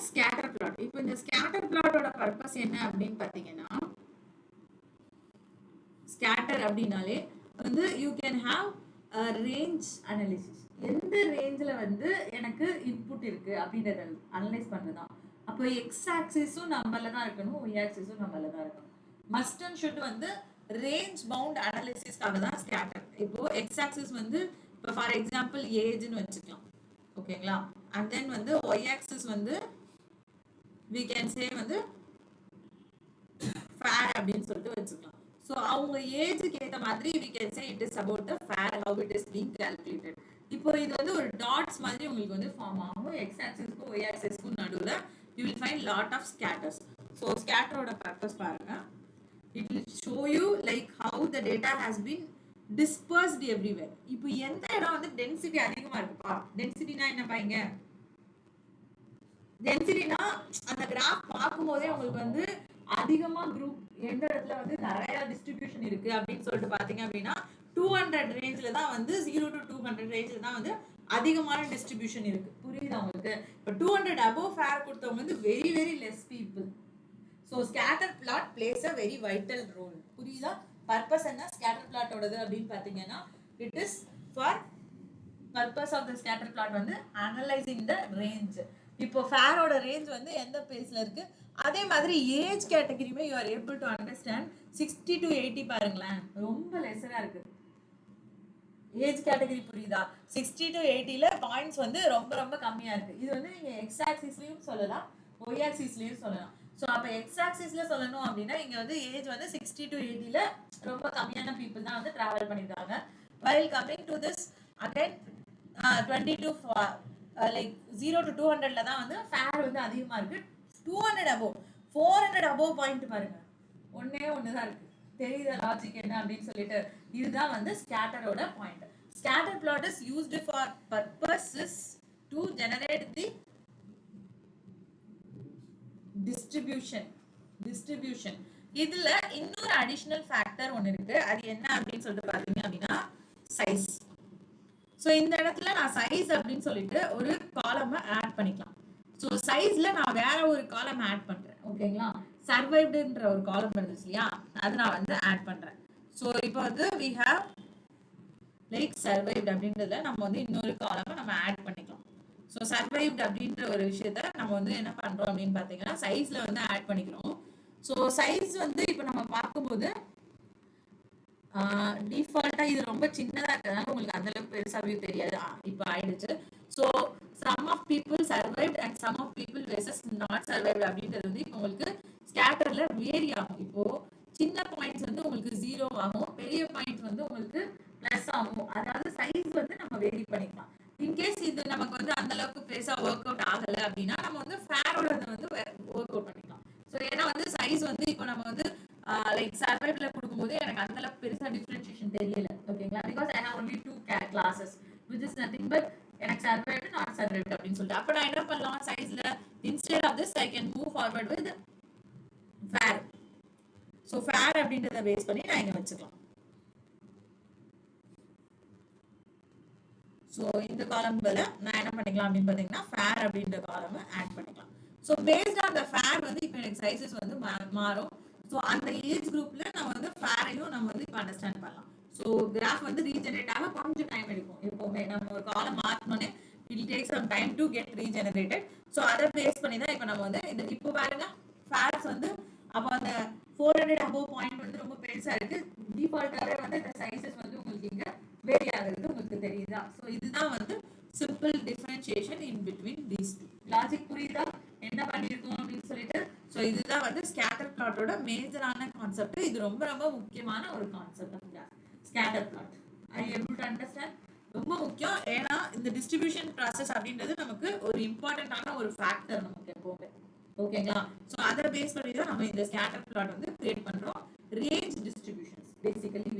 Scatter plot. இப்போ இந்த scatter பிளாட்டோட purpose என்ன அப்படின்னு பாத்தீங்கன்னா, ஸ்கேட்டர் அப்படின்னாலே வந்து you can have range analysis. எந்த ரேஞ்சில் வந்து எனக்கு இன்புட் இருக்கு அப்படின்றத அனலைஸ் பண்ணுறதான். அப்போ எக்ஸ் ஆக்சிஸும் நம்மள தான் இருக்கணும், ஒய் ஆக்சிஸும் நம்மள தான் இருக்கணும். மஸ்ட் அண்ட் ஷுட் வந்து ரேஞ்ச் பவுண்ட் அனாலிசிஸ்க்காக தான் ஸ்கேட்டர். இப்போ எக்ஸ் ஆக்சிஸ் வந்து இப்போ ஃபார் எக்ஸாம்பிள் ஏஜ்னு வச்சுக்கலாம், ஓகேங்களா. அண்ட் தென் வந்து ஒய் ஆக்சிஸ் வந்து we can say வந்து fair அப்படின்னு சொல்லிட்டு வச்சுக்கலாம். ஸோ அவங்க ஏஜுக்கு ஏற்ற மாதிரி we can say it is about the fair how it is being calculated. இப்போ இது வந்து ஒரு டாட்ஸ் மாதிரி உங்களுக்கு வந்து ஃபார்ம் ஆகும். எக்ஸ் ஆக்சிஸ்க்கும் ஒய் ஆக்சிஸ்க்கும் நடுவில் you will find lot of scatters. So ஸ்கேட்டரோட பர்பஸ் பாருங்க. it will show you like how the data has been dispersed everywhere. இப்போ எந்த இடம் வந்து டென்சிட்டி அதிகமா இருக்குப்பா, டென்சிட்டினா என்ன பாருங்க, டென்சிட்டினா அந்த கிராஃப் பார்க்கும்போதே உங்களுக்கு வந்து அதிகமா குரூப் எந்த இடத்துல வந்து நிறைய டிஸ்ட்ரிபியூஷன் இருக்கு அப்படின்னு சொல்லிட்டு பாத்தீங்க அப்படின்னா 200 ரேஞ்சில தான் வந்து 0 to 200 ரேஞ்சில தான் வந்து அதிகமான டிஸ்ட்ரிபியூஷன் இருக்கு. புரியுதா உங்களுக்கு? இப்போ 200 above ஃபேர் கொடுத்தவங்க வந்து very very less people. So scatter plot plays a very vital role. புரியுதா? பர்பஸ் என்ன ஸ்கேட்டர் பிளாட்டோடது அப்படின்னு பாத்தீங்கன்னா, it is for purpose of the scatter plot வந்து அனலைசிங் த ரேஞ்ச். இப்போ ஃபேரோட ரேஞ்ச் வந்து எந்த பிளேஸ்ல இருக்கு, அதே மாதிரி ஏஜ் கேட்டகரியுமே you are able to understand. 60 to 80 பாருங்களேன், ரொம்ப லெஸரா இருக்கு ஏஜ் கேட்டகரி. புரியுதா? 60 to 80ல பாயிண்ட்ஸ் வந்து ரொம்ப ரொம்ப கம்மியா இருக்கு. இது வந்து நீங்க எக்ஸ் ஆக்சிஸ்லயும் சொல்லலாம், ஒய் ஆக்சிஸ்லயும் சொல்லலாம். ஸோ அப்போ எக்ஸ் ஆக்சிஸ்ல சொல்லணும் அப்படின்னா இங்க வந்து ஏஜ் வந்து 60 to 80ல ரொம்ப கம்மியான பீப்புள் தான் வந்து டிராவல் பண்ணிருக்காங்க. while coming to this again 20 to like 0 to 200ல தான் வந்து ஃபேர் வந்து அதிகமா இருக்கு. 200 above 400 above பாயிண்ட் பாருங்க, ஒண்ணுதான் இருக்கு. தெரியுதா லாஜிக் என்ன அப்படின்னு சொல்லிட்டு? இதுதான் வந்து ஸ்கேட்டரோட point. Scatter plot is used for purposes to generate the distribution. இதுல இன்னொரு அடிஷனல் ஃபேக்டர் ஒன்னு இருக்கு. அது என்ன அப்படின்னு சொல்லிட்டு பாத்தீங்க அப்படின்னா சைஸ். ஸோ இந்த இடத்துல நான் சைஸ் அப்படின்னு சொல்லிட்டு ஒரு காலமை ஆட் பண்ணிக்கலாம். ஸோ சைஸ்ல நான் வேற ஒரு காலம் ஆட் பண்றேன், ஓகேங்களா. சர்வைவ்டுன்ற ஒரு காலம் இருந்துச்சு இல்லையா, அது நான் வந்து ஆட் பண்றேன். ஸோ இப்போ வந்து we have like survived அப்படின்றத நம்ம வந்து இன்னொரு காலமை நம்ம ஆட் பண்ணிக்கலாம். ஸோ சர்வைவ்ட் அப்படின்ற ஒரு விஷயத்த நம்ம வந்து என்ன பண்றோம் அப்படின்னு பாத்தீங்கன்னா சைஸ்ல வந்து ஆட் பண்ணிக்கிறோம். ஸோ சைஸ் வந்து இப்போ நம்ம பார்க்கும்போது டிஃபால்ட்டா இது ரொம்ப சின்னதா இருக்கிறதுனால உங்களுக்கு அந்த அளவுக்கு பெருசாவே தெரியாது. இப்போ ஆயிடுச்சு. So some of people survived and some of people versus not survived அப்படின்றது வந்து இப்போ உங்களுக்கு ஸ்கேட்டர்ல வேரி ஆகும். இப்போ சின்ன பாயிண்ட்ஸ் வந்து உங்களுக்கு 0 ஆகும், பெரிய பாயிண்ட்ஸ் வந்து உங்களுக்கு பிளஸ் ஆகும். அதாவது சைஸ் வந்து நம்ம வேரி பண்ணிக்கலாம். இன்கேஸ் இது நமக்கு வந்து அந்த அளவுக்கு பெருசா ஒர்க் அவுட் ஆகல அப்படின்னா நம்ம வந்து ஃபேரோட வந்து ஒர்க் அவுட் பண்ணிக்கலாம். ஸோ ஏன்னா வந்து சைஸ் வந்து இப்போ நம்ம வந்து லைக் சர்வைவ்ல கொடுக்கும்போது எனக்கு அந்த அளவுக்கு பெருசா டிஃபரன்ஷியேஷன் தெரியல, ஓகேங்களா. Because I have only 2 classes which is nothing but எனக்கு சர்வைவ்டு நாட் சர்வைவ்டு அப்படின்னு சொல்லிட்டு அப்ப நான் என்ன பண்ணலாம், சைஸ்ல instead of this I can move forward with fare. So fare அப்படின்றத பேஸ் பண்ணி நான் இங்க வச்சுக்கலாம். ஸோ இந்த காலம்ல நான் என்ன பண்ணிக்கலாம் அப்படின்னு பார்த்தீங்கன்னா ஃபேர் அப்படின்ற காலம் ஆட் பண்ணிக்கலாம். So based on the fare வந்து இப்போ எனக்கு சைஸஸ் வந்து மாறும். ஸோ அந்த ஏஜ் குரூப்ல நம்ம வந்து ஃபேரையும் நம்ம வந்து இப்போ அண்டர்ஸ்டாண்ட் பண்ணலாம். ஸோ கிராஃப் வந்து ரீஜெனரேட் ஆக கொஞ்சம் டைம் எடுக்கும். எப்பவுமே நம்ம ஒரு காலம் மாற்றினோடனே it takes some time to get regenerated. So அதை பேஸ் பண்ணி தான் இப்போ நம்ம வந்து இந்த இப்போ பாருங்க ஃபேர்ஸ் வந்து அப்போ அந்த 400 above பாயிண்ட் வந்து ரொம்ப பெருசா இருக்கு. டிஃபால்ட்டாவே வந்து இந்த சைஸஸ் வந்து உங்களுக்கு இங்க வேரி ஆகுறது உங்களுக்கு தெரியுதா? ஸோ இதுதான் வந்து simple differentiation in between these two. Logic புரியுதா என்ன பண்ணிருக்கோம் அப்படின்னு சொல்லிட்டு? ஸோ இதுதான் வந்து ஸ்கேட்டர் பிளாட்டோட மேஜரான கான்செப்ட். இது ரொம்ப ரொம்ப முக்கியமான ஒரு concept. Scatter plot I able to understand ரொம்ப முக்கியம். ஏன்னா இந்த டிஸ்ட்ரிபியூஷன் ப்ராசஸ் அப்படின்றது நமக்கு ஒரு இம்பார்ட்டன்டான ஒரு ஃபேக்டர் நமக்கு எப்பவுமே, ஓகேங்களா. ஸோ அதை பேஸ் பண்ணி தான் நம்ம இந்த ஸ்கேட்டர் பிளாட் வந்து கிரியேட் பண்றோம். Range distributions basically